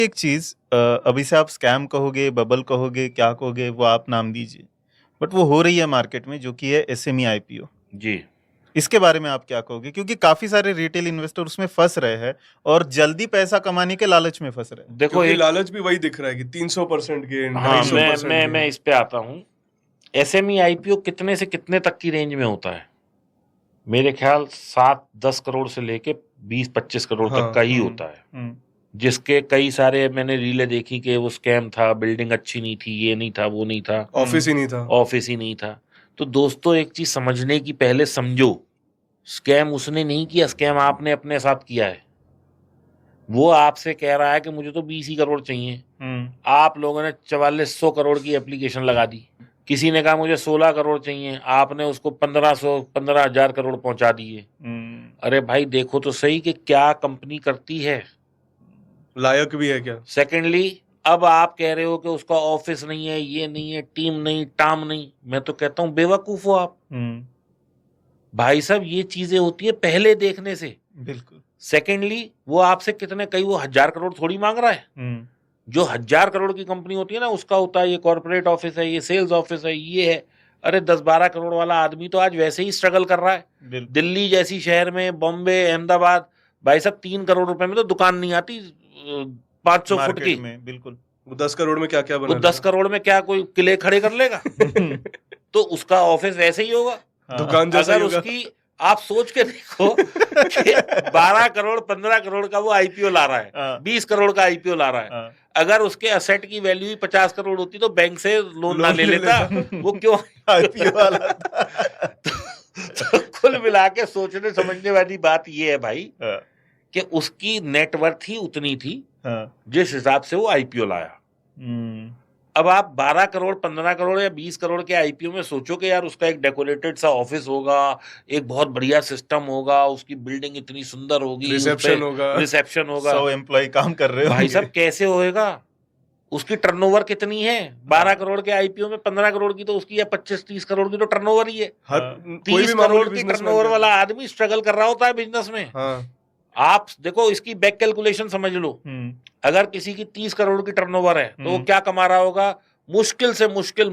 एक चीज़ अभी से आप स्कैम कहोगे, बबल कहोगे, क्या कहोगे वो आप नाम दीजिए। बट वो हो रही है मार्केट में जो कि है एसएमई आईपीओ। जी। इसके बारे में आप क्या कहोगे? क्योंकि काफ़ी सारे रिटेल इन्वेस्टर उसमें फँस रहे हैं और जल्दी पैसा कमाने के लालच में फँस रहे हैं। देखो क्योंकि एक लालच भी वही दिख रहा है कि 300% गेन, हाँ, 250% मैं गेन। इस पे आता हूँ। एसएमई आईपीओ कितने से कितने तक की रेंज में होता है? मेरे ख्याल 7-10 करोड़ से लेके 20-25 करोड़ तक का हाँ। ही होता है। हुँ, जिसके कई सारे मैंने रीलें देखी कि वो स्कैम था, बिल्डिंग अच्छी नहीं थी, ये नहीं था, वो नहीं था, ऑफिस ही नहीं था। ऑफिस ही नहीं था। तो दोस्तों एक चीज समझने की पहले समझो, स्कैम उसने नहीं किया, स्कैम आपने अपने साथ किया है। वो आपसे कह रहा है कि मुझे तो 20 ही करोड़ चाहिए। हुँ, आप लोगों ने 4400 करोड़ की एप्लीकेशन लगा दी। किसी ने कहा मुझे 16 करोड़ चाहिए, आपने उसको 15,000 करोड़ पहुंचा दिए। हुँ, अरे भाई देखो तो सही कि क्या कंपनी करती है। लायक भी है क्या? सेकेंडली, अब आप कह रहे हो कि उसका ऑफिस नहीं है, ये नहीं है, टीम नहीं, टाम नहीं। मैं तो कहता हूं बेवकूफ हो आप। हुँ, भाई साहब ये चीजें होती है पहले देखने से। बिल्कुल। सेकेंडली, वो आपसे कितने, कई वो 1000 करोड़ थोड़ी मांग रहा है। हुँ, जो 1000 करोड़ की कंपनी होती है ना, उसका होता है ये कॉर्पोरेट ऑफिस है, ये सेल्स ऑफिस है, ये है। अरे 10-12 करोड़ वाला आदमी तो आज वैसे ही स्ट्रगल कर रहा है। बिल्कुल। दिल्ली जैसी शहर में, बॉम्बे, अहमदाबाद, भाई साहब 3 करोड़ रुपए में तो दुकान नहीं आती 500 फुट मार्केट की। में बिल्कुल। वो 10 करोड़ में क्या क्या वो बना 10 करोड़ में क्या कोई किले खड़े कर लेगा? लेगा? तो उसका ऑफिस वैसे ही होगा। हाँ, दुकान जैसा ही अगर होगा। उसकी, आप सोच के देखो कि 12 करोड़ 15 करोड़ का वो आईपीओ ला रहा है, हाँ, 20 करोड़ का आईपीओ ला रहा है। हाँ। अगर उसके असेट की वैल्यू ही 50 करोड़ होती तो बैंक से लोन ना लोन ले ले लेता। लेता। वो क्यों? आईपीओ वाला था। तो कुल मिला के सोचने समझने वाली बात ये है भाई हाँ, कि उसकी नेटवर्थ ही उतनी थी हाँ। जिस हिसाब से वो आईपीओ लाया। हुँ, अब आप 12 करोड़ 15 करोड़ या 20 करोड़ के आईपीओ में सोचो कि यार उसका एक डेकोरेटेड सा ऑफिस होगा, एक बहुत बढ़िया सिस्टम होगा, उसकी बिल्डिंग इतनी सुंदर होगी, उस पे रिसेप्शन होगा। रिसेप्शन होगा। 100 एम्प्लॉयी काम कर रहे भाई होंगे। साहब कैसे होएगा? उसकी टर्नओवर कितनी है? 12 करोड़ के आईपीओ में 15 करोड़ की तो उसकी, या 25-30 करोड़ की तो टर्नओवर ही है। हर हाँ। कोई 30 भी मामूली करोड़ की बिजनेसमैन टर्नओवर कर वाला ले। आदमी स्ट्रगल कर रहा होता है बिजनेस में। हाँ। आप देखो इसकी बैक कैलकुलेशन समझ लो। हुँ, अगर किसी की 30 करोड़ की टर्नओवर है तो वो हुँ, क्या कमा रहा होगा? मुश्किल से मुश्किल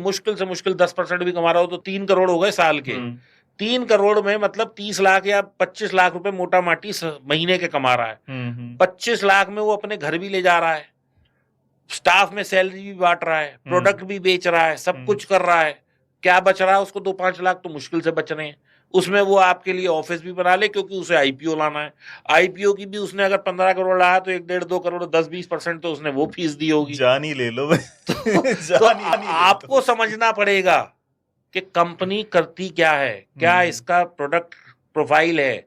10% भी कमा रहा हो तो 3 करोड़ हो गए साल के। हुँ, 3 करोड़ में मतलब 30 लाख या 25 लाख रुपए मोटा माटी महीने के कमा रहा है। हुँ, हुँ, 25 लाख में वो अपने घर भी ले जा रहा है, स्टाफ में सैलरी भी बांट रहा है, प्रोडक्ट भी बेच रहा है, सब कुछ कर रहा है। क्या बच रहा है उसको? 2-5 लाख तो मुश्किल से बच रहे हैं। उसमें वो आपके लिए ऑफिस भी बना ले क्योंकि उसे आईपीओ लाना है। आईपीओ की भी उसने अगर 15 करोड़ लाया तो 1-1.5-2 करोड़, 10-20% तो उसने वो फीस दी होगी। जान ही ले लो भाई। तो जान ही ले आपको लो। समझना पड़ेगा कि कंपनी करती क्या है, क्या इसका प्रोडक्ट प्रोफाइल है,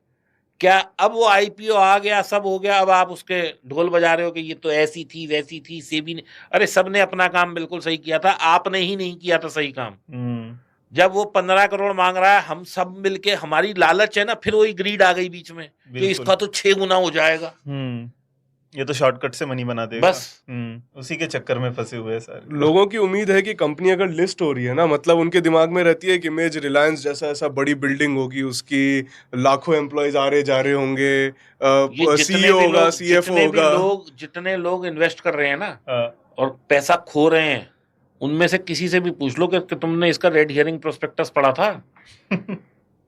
क्या। अब वो आईपीओ आ गया, सब हो गया, अब आप उसके ढोल बजा रहे हो कि ये तो ऐसी थी वैसी थी, सेबी ने। अरे सबने अपना काम बिल्कुल सही किया था, आपने ही नहीं किया था सही काम। हुँ, जब वो 15 करोड़ मांग रहा है, हम सब मिलके, हमारी लालच है ना, फिर वही ग्रीड आ गई बीच में कि बिल्कुल। इसका तो 6 गुना हो जाएगा। हुँ, ये तो शॉर्टकट से मनी बना देगा। बस। उसी के चक्कर में फँसे हुए हैं सारे लोग। लोगों की उम्मीद है कि कंपनी अगर लिस्ट हो रही है ना, मतलब उनके दिमाग में रहती है कि इमेज रिलायंस जैसा ऐसा बड़ी बिल्डिंग होगी, उसकी लाखों एम्प्लॉयज आ रहे जा रहे होंगे, ये सीईओ होगा, सीएफओ होगा। जितने लोग इन्वेस्ट कर रहे हैं ना हाँ, और पैसा खो रहे हैं, उनमें से किसी से भी पूछ लो कि तुमने इसका रेड हियरिंग प्रोस्पेक्टस पढ़ा था?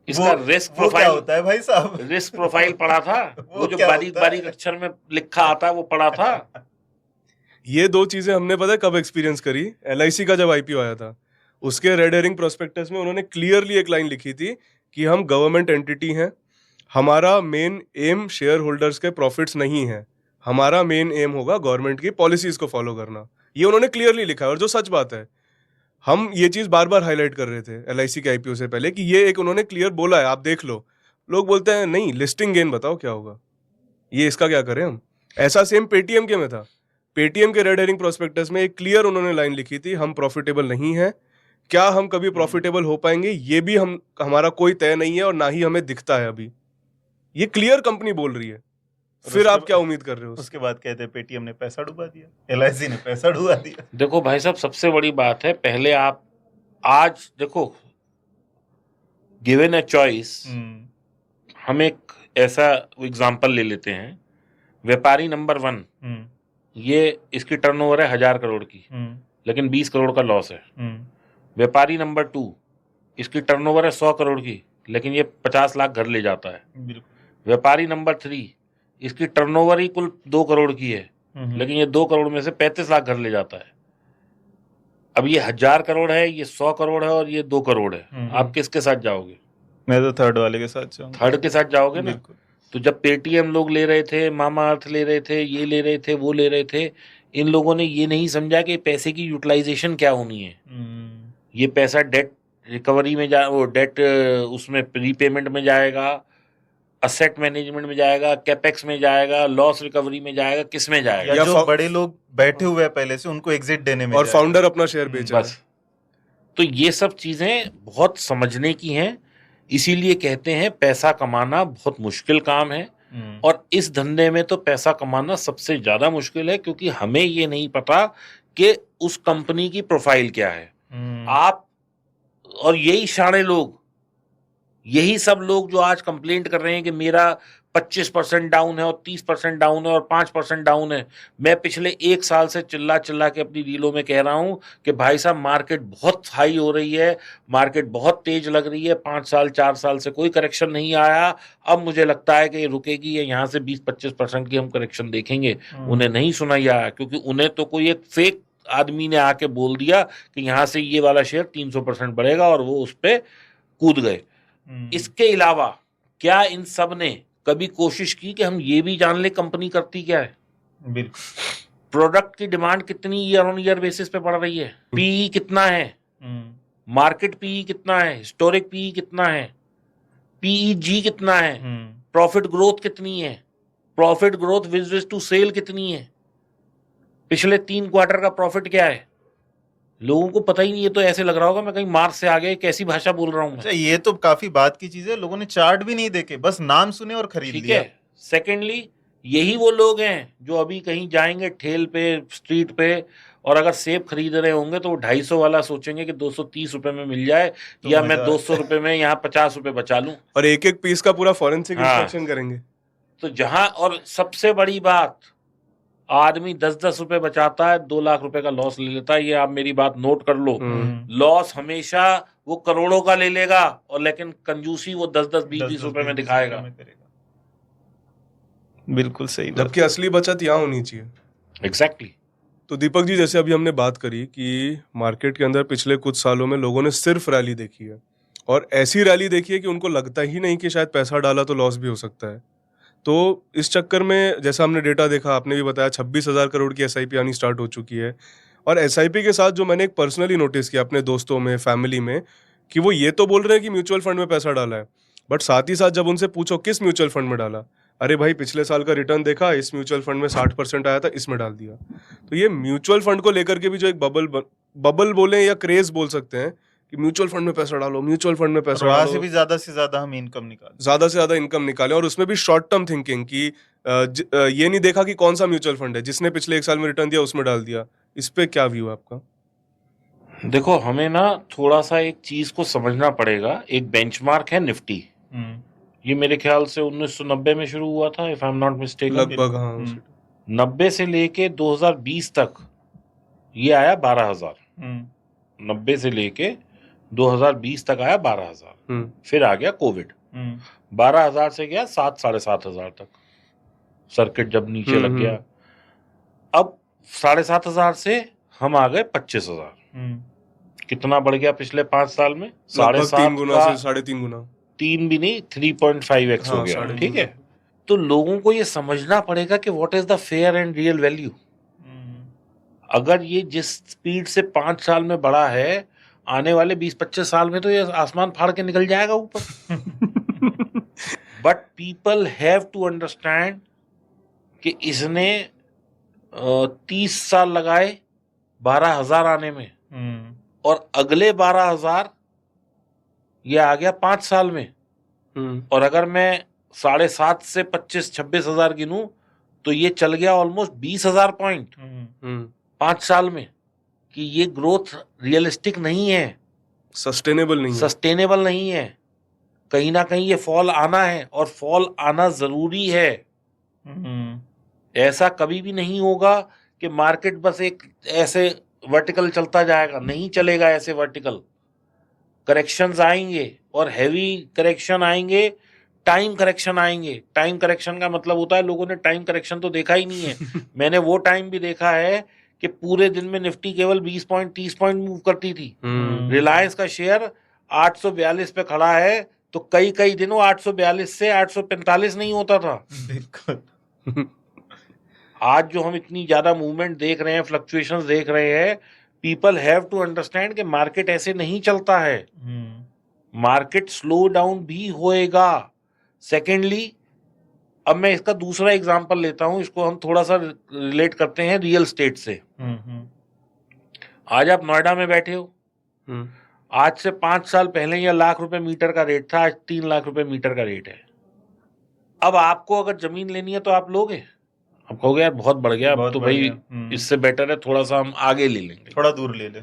इसका रिस्क वो क्या प्रोफाइल, होता है भाई साहब? रिस्क प्रोफाइल पढ़ा था? वो वो जो क्या बारीक होता बारीक है? अक्षर में लिखा आता है वो पढ़ा था? ये दो चीजें हमने पता है कब एक्सपीरियंस करी? एलआईसी का जब आईपीओ आया था, उसके रेड हेरिंग प्रोस्पेक्टस में उन्होंने क्लियरली एक लाइन लिखी थी कि हम गवर्नमेंट एंटिटी हैं, हमारा मेन एम शेयर होल्डर्स के प्रॉफिट्स नहीं है, हमारा मेन एम होगा गवर्नमेंट की पॉलिसीज को फॉलो करना। ये उन्होंने क्लियरली लिखा है और जो सच बात है। हम ये चीज बार बार हाईलाइट कर रहे थे एलआईसी के आईपीओ से पहले कि ये एक उन्होंने क्लियर बोला है, आप देख लो। लोग बोलते हैं नहीं, लिस्टिंग गेन बताओ क्या होगा, ये इसका क्या करें हम। ऐसा सेम पेटीएम के में था। पेटीएम के रेड हेरिंग प्रोस्पेक्टस में एक क्लियर उन्होंने लाइन लिखी थी, हम प्रॉफिटेबल नहीं है। क्या हम कभी प्रॉफिटेबल हो पाएंगे ये भी हमारा कोई तय नहीं है और ना ही हमें दिखता है अभी। ये क्लियर कंपनी बोल रही है, फिर आप क्या उम्मीद कर रहे हो? उसके बाद कहते हैं पेटीएम ने पैसा डुबा दिया, एलआईसी ने पैसा डुबा दिया। देखो भाई साहब, सबसे बड़ी बात है, पहले आप आज देखो, गिवन अ चॉइस, हम एक ऐसा एग्जाम्पल ले लेते हैं। व्यापारी नंबर 1 ये इसकी टर्नओवर है 1000 करोड़ की, लेकिन 20 करोड़ का लॉस है। व्यापारी नंबर 2, इसकी टर्नओवर है 100 करोड़ की, लेकिन ये 50 लाख घर ले जाता है। बिल्कुल। व्यापारी नंबर 3, इसकी टर्नओवर ही कुल 2 करोड़ की है, लेकिन ये 2 करोड़ में से 35 लाख घर ले जाता है। अब ये 1000 करोड़ है, ये 100 करोड़ है और ये 2 करोड़ है। आप किसके साथ जाओगे? मैं तो थर्ड वाले के साथ जाऊंगा। थर्ड के साथ जाओगे ना। बिल्कुल। तो जब पेटीएम लोग ले रहे थे, मामा अर्थ ले रहे थे, ये ले रहे थे, वो ले रहे थे, इन लोगों ने ये नहीं समझा कि पैसे की यूटिलाइजेशन क्या होनी है। ये पैसा डेट रिकवरी में वो डेट उसमें रीपेमेंट में जाएगा, असेट मैनेजमेंट में जाएगा, कैपेक्स में जाएगा, लॉस रिकवरी में जाएगा, किस में जाएगा? या जो बड़े लोग बैठे हुए हैं पहले से, उनको एग्जिट देने में और जाएगा। फाउंडर अपना शेयर बेच रहा है। बस। तो ये सब चीजें बहुत समझने की हैं। इसीलिए कहते हैं पैसा कमाना बहुत मुश्किल काम है, और इस धंधे में तो पैसा कमाना सबसे ज्यादा मुश्किल है, क्योंकि हमें ये नहीं पता कि उस कंपनी की प्रोफाइल क्या है। आप और यही शाणे लोग, यही सब लोग जो आज कंप्लेंट कर रहे हैं कि मेरा 25% डाउन है और 30% डाउन है और 5% डाउन है। मैं पिछले 1 साल से चिल्ला चिल्ला के अपनी रीलों में कह रहा हूं कि भाई साहब मार्केट बहुत हाई हो रही है, मार्केट बहुत तेज लग रही है, 5 साल 4 साल से कोई करेक्शन नहीं आया। अब मुझे लगता है कि ये रुकेगी, या यहाँ से 20-25% की हम करेक्शन देखेंगे। उन्हें नहीं सुनाई आया, क्योंकि उन्हें तो कोई एक फेक आदमी ने आके बोल दिया कि यहाँ से ये वाला शेयर 300% बढ़ेगा, और वो उस पर कूद गए। इसके अलावा क्या इन सब ने कभी कोशिश की कि हम ये भी जान ले कंपनी करती क्या है? बिल्कुल। प्रोडक्ट की डिमांड कितनी ईयर ऑन ईयर बेसिस पे बढ़ रही है, पीई कितना है, मार्केट पीई कितना है, हिस्टोरिक पीई कितना है, पीईजी कितना है, प्रॉफिट ग्रोथ कितनी है, profit growth vis to sale कितनी है, पिछले 3 क्वार्टर का प्रॉफिट क्या है? लोगों को पता ही नहीं। ये तो ऐसे लग रहा होगा मैं कहीं मार्स से आ गया, कैसी भाषा बोल रहा हूं मैं। अच्छा, ये तो काफी बात की चीज है। लोगों ने चार्ट भी नहीं देखे, बस नाम सुने और खरीद ठीक लिया। है। सेकेंडली, यही वो लोग हैं जो अभी कहीं जाएंगे ठेल पे, स्ट्रीट पे, और अगर सेब खरीद रहे होंगे तो वो 250 वाला सोचेंगे कि 230 रुपए में मिल जाए, तो या मैं 200 रुपए में यहाँ 50 रुपए बचा लूं। और एक एक पीस का पूरा फॉरेंसिक हाँ। इंस्पेक्शन करेंगे। तो जहां, और सबसे बड़ी बात, आदमी 10-10 रुपए बचाता है, 2 लाख रुपए का लॉस ले लेता है। ये आप मेरी बात नोट कर लो। लॉस हमेशा वो करोड़ों का ले लेगा, और लेकिन कंजूसी वो 10-10, 20-20 रुपए में दिखाएगा। बिल्कुल सही बात। जबकि असली बचत यहाँ होनी चाहिए। एग्जैक्टली। तो दीपक जी, जैसे अभी हमने बात करी कि मार्केट के अंदर पिछले कुछ सालों में लोगों ने सिर्फ रैली देखी है, और ऐसी रैली देखी है कि उनको लगता ही नहीं कि शायद पैसा डाला तो लॉस भी हो सकता है। तो इस चक्कर में जैसा हमने डेटा देखा, आपने भी बताया 26,000 करोड़ की एसआईपी आनी स्टार्ट हो चुकी है। और एसआईपी के साथ जो मैंने एक पर्सनली नोटिस किया अपने दोस्तों में, फैमिली में, कि वो ये तो बोल रहे हैं कि म्यूचुअल फंड में पैसा डाला है, बट साथ ही साथ जब उनसे पूछो किस म्यूचुअल फंड में डाला, अरे भाई पिछले साल का रिटर्न देखा, इस म्यूचुअल फंड में 60% आया था, इसमें डाल दिया। तो ये म्यूचुअल फंड को लेकर के भी जो एक बबल बोले या क्रेज बोल सकते हैं कि म्यूचुअल फंड में पैसा डालो, म्यूचुअल फंड में पैसा वहां डालो, से भी ज्यादा हम इनकम निकालें, ज्यादा से ज्यादा इनकम निकालें, और उसमें भी शॉर्ट टर्म थिंकिंग की ये नहीं देखा कि कौन सा म्यूचुअल फंड है, जिसने पिछले 1 साल में रिटर्न दिया उसमें डाल दिया। इस पे क्या व्यू है आपका? देखो, हमें ना थोड़ा सा एक चीज को समझना पड़ेगा। एक बेंचमार्क है निफ्टी, ये मेरे ख्याल से 1990 में शुरू हुआ था, if I am not mistaken. लगभग हाँ। 90 से लेके 2020 तक ये आया 12,000। 90 से लेके 2020 तक आया 12,000। फिर आ गया कोविड, 12,000 से गया 7,500 तक, सर्किट जब नीचे लग गया। अब 7,500 से हम आ गए 25,000। कितना बढ़ गया पिछले 5 साल में? 3.5 गुना से 3.5 गुना। 3 भी नहीं, 3.5x हो गया। ठीक है। तो लोगों को ये समझना पड़ेगा कि what is the fair and real value. अगर ये जिस स्पीड से 5 साल में बढ़ा है, आने वाले 20-25 साल में तो ये आसमान फाड़ के निकल जाएगा ऊपर। But people have to understand कि इसने 30 साल लगाए 12,000 आने में, और अगले 12,000 ये आ गया 5 साल में। और अगर मैं 7.5 से 25-26,000 गिनूं तो ये चल गया ऑलमोस्ट 20,000 पॉइंट 5 साल में। कि ये ग्रोथ रियलिस्टिक नहीं है, सस्टेनेबल नहीं है। कहीं ना कहीं ये फॉल आना है, और फॉल आना जरूरी है। ऐसा कभी भी नहीं होगा कि मार्केट बस एक ऐसे वर्टिकल चलता जाएगा, नहीं चलेगा ऐसे वर्टिकल। करेक्शंस आएंगे और हैवी करेक्शन आएंगे, टाइम करेक्शन आएंगे। टाइम करेक्शन का मतलब होता है लोगों ने टाइम करेक्शन तो देखा ही नहीं है। मैंने वो टाइम भी देखा है कि पूरे दिन में निफ्टी केवल 20 पॉइंट 30 पॉइंट मूव करती थी। रिलायंस का शेयर 842 पे खड़ा है तो कई कई दिनों 842 से 845 नहीं होता था। बिल्कुल। आज जो हम इतनी ज्यादा मूवमेंट देख रहे हैं, फ्लक्चुएशंस देख रहे हैं, पीपल हैव टू अंडरस्टैंड कि मार्केट ऐसे नहीं चलता है। मार्केट स्लो डाउन भी होएगा। सेकेंडली, अब मैं इसका दूसरा एग्जांपल लेता हूं, इसको हम थोड़ा सा रिलेट करते हैं रियल स्टेट से। आज आप नोएडा में बैठे हो, आज से 5 साल पहले यह ₹1,00,000 मीटर का रेट था, आज ₹3,00,000 मीटर का रेट है। अब आपको अगर जमीन लेनी है तो आप लोगे? आप कहोगे यार बहुत बढ़ गया, अब बहुत तो बढ़ भाई गया। इससे बेटर है थोड़ा सा हम आगे ले लेंगे, थोड़ा दूर ले ले।